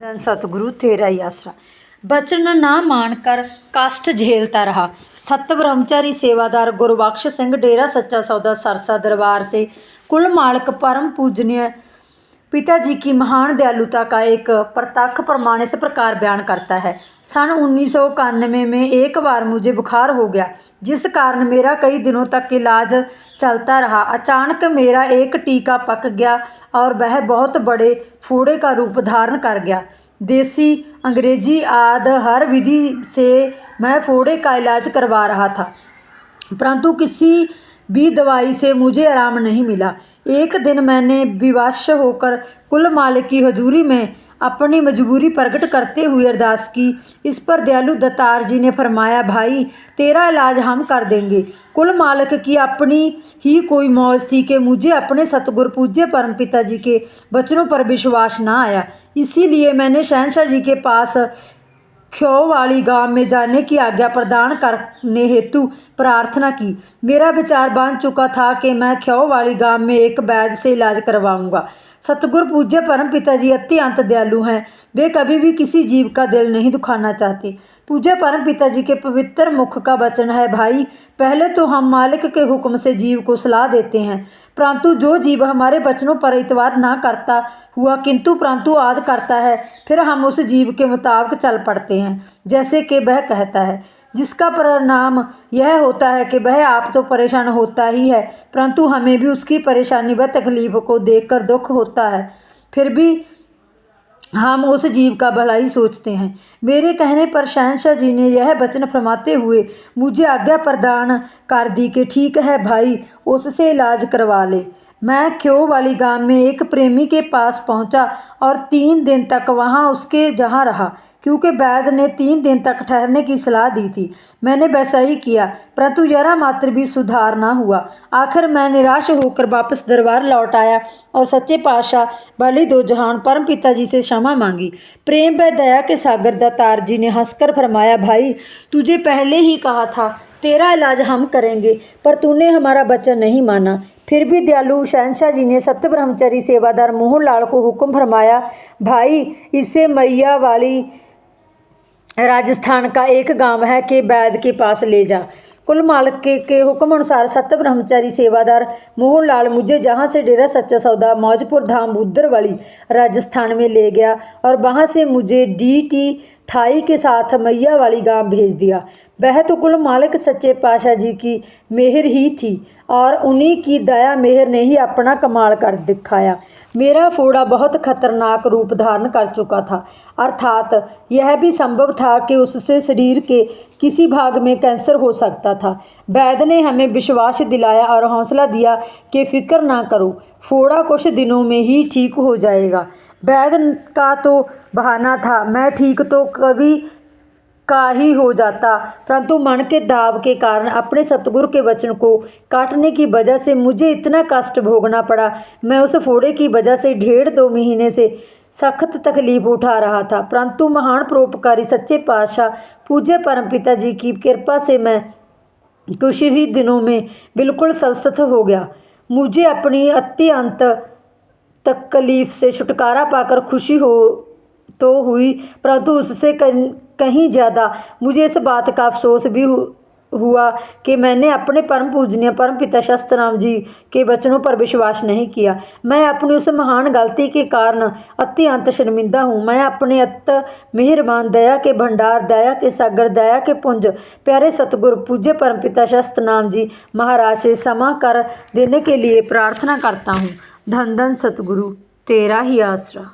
धन सतगुरु तेरा ही आसरा। बचन ना मानकर कष्ट झेलता रहा। सत ब्रह्मचारी सेवादार गुरबख्श सिंह डेरा सच्चा सौदा सरसा दरबार से कुल मालिक परम पूजनीय पिताजी की महान दयालुता का एक प्रत्यक्ष प्रमाण इस प्रकार बयान करता है। सन 1991 में एक बार मुझे बुखार हो गया, जिस कारण मेरा कई दिनों तक इलाज चलता रहा। अचानक मेरा एक टीका पक गया और वह बहुत बड़े फोड़े का रूप धारण कर गया। देसी, अंग्रेजी आदि हर विधि से मैं फोड़े का इलाज करवा रहा था, परंतु किसी भी दवाई से मुझे आराम नहीं मिला। एक दिन मैंने विवश होकर कुल मालिक की हजूरी में अपनी मजबूरी प्रकट करते हुए अरदास की। इस पर दयालु दत्तार जी ने फरमाया, भाई तेरा इलाज हम कर देंगे। कुल मालिक की अपनी ही कोई मौज थी कि मुझे अपने सतगुरु पूज्य परम पिता जी के वचनों पर विश्वास ना आया। इसीलिए मैंने शहनशाह जी के पास ख्यो वाली गांव में जाने की आज्ञा प्रदान करने हेतु प्रार्थना की। मेरा विचार बन चुका था कि मैं ख्यो वाली गांव में एक वैद्य से इलाज करवाऊंगा। सतगुरु पूज्य परम पिताजी अत्यंत दयालु हैं, वे कभी भी किसी जीव का दिल नहीं दुखाना चाहते। पूज्य परम पिताजी के पवित्र मुख का वचन है, भाई पहले तो हम मालिक के हुक्म से जीव को सलाह देते हैं, परंतु जो जीव हमारे वचनों पर इतवार ना करता हुआ किंतु परंतु आद करता है, फिर हम उस जीव के मुताबिक चल पड़ते हैं जैसे कि वह कहता है, जिसका परिणाम यह होता है कि वह आप तो परेशान होता ही है, परंतु हमें भी उसकी परेशानी व तकलीफ को देखकर दुख होता है, फिर भी हम उस जीव का भलाई सोचते हैं। मेरे कहने पर शहनशाह जी ने यह वचन फरमाते हुए मुझे आज्ञा प्रदान कर दी कि ठीक है भाई, उससे इलाज करवा ले। मैं ख्यो वाली गांव में एक प्रेमी के पास पहुंचा और 3 दिन तक वहां उसके जहां रहा, क्योंकि वैद्य ने 3 दिन तक ठहरने की सलाह दी थी। मैंने वैसा ही किया, परंतु जरा मात्र भी सुधार ना हुआ। आखिर मैं निराश होकर वापस दरबार लौट आया और सच्चे पातशाह वाली दो जहान परम पिताजी से क्षमा मांगी। प्रेम व दया के सागर दत्तार जी ने हंसकर फरमाया, भाई तुझे पहले ही कहा था तेरा इलाज हम करेंगे, पर तूने हमारा वचन नहीं माना। फिर भी दयालु शहनशाह जी ने सत्य ब्रह्मचारी सेवादार मोहन लाल को हुक्म फरमाया, भाई इसे मैया वाली राजस्थान का एक गांव है कि वैद्य के पास ले जा। कुल मालिक के हुक्म अनुसार सत्य ब्रह्मचारी सेवादार मोहन लाल मुझे जहां से डेरा सच्चा सौदा मौजपुर धाम बुद्दरवाली राजस्थान में ले गया और वहां से मुझे DT 28 के साथ मैया वाली गांव भेज दिया। वह तो कुल मालिक सच्चे पातशाह जी की मेहर ही थी और उन्हीं की दया मेहर ने ही अपना कमाल कर दिखाया। मेरा फोड़ा बहुत खतरनाक रूप धारण कर चुका था, अर्थात यह भी संभव था कि उससे शरीर के किसी भाग में कैंसर हो सकता था। वैद्य ने हमें विश्वास दिलाया और हौसला दिया कि फिक्र ना करो, फोड़ा कुछ दिनों में ही ठीक हो जाएगा। वैद्य का तो बहाना था, मैं ठीक तो कभी का ही हो जाता, परंतु मन के दाव के कारण अपने सतगुरु के वचन को काटने की वजह से मुझे इतना कष्ट भोगना पड़ा। मैं उस फोड़े की वजह से 1.5-2 महीने से सख्त तकलीफ उठा रहा था, परंतु महान परोपकारी सच्चे पातशाह पूज्य परम पिता जी की कृपा से मैं कुछ ही दिनों में बिल्कुल स्वस्थ हो गया। मुझे अपनी अत्यंत तकलीफ से छुटकारा पाकर खुशी हो तो हुई, परंतु उससे कहीं ज़्यादा मुझे इस बात का अफसोस भी हुआ कि मैंने अपने परम पूजनीय परम पिता शास्त्राम जी के वचनों पर विश्वास नहीं किया। मैं अपनी उस महान गलती के कारण अत्यंत शर्मिंदा हूँ। मैं अपने अत मेहरबान दया के भंडार, दया के सागर, दया के पुंज प्यारे सतगुरु पूज्य परम पिता शास्त्राम जी महाराज से क्षमा कर देने के लिए प्रार्थना करता हूँ। धन धन सतगुरु तेरा ही आसरा।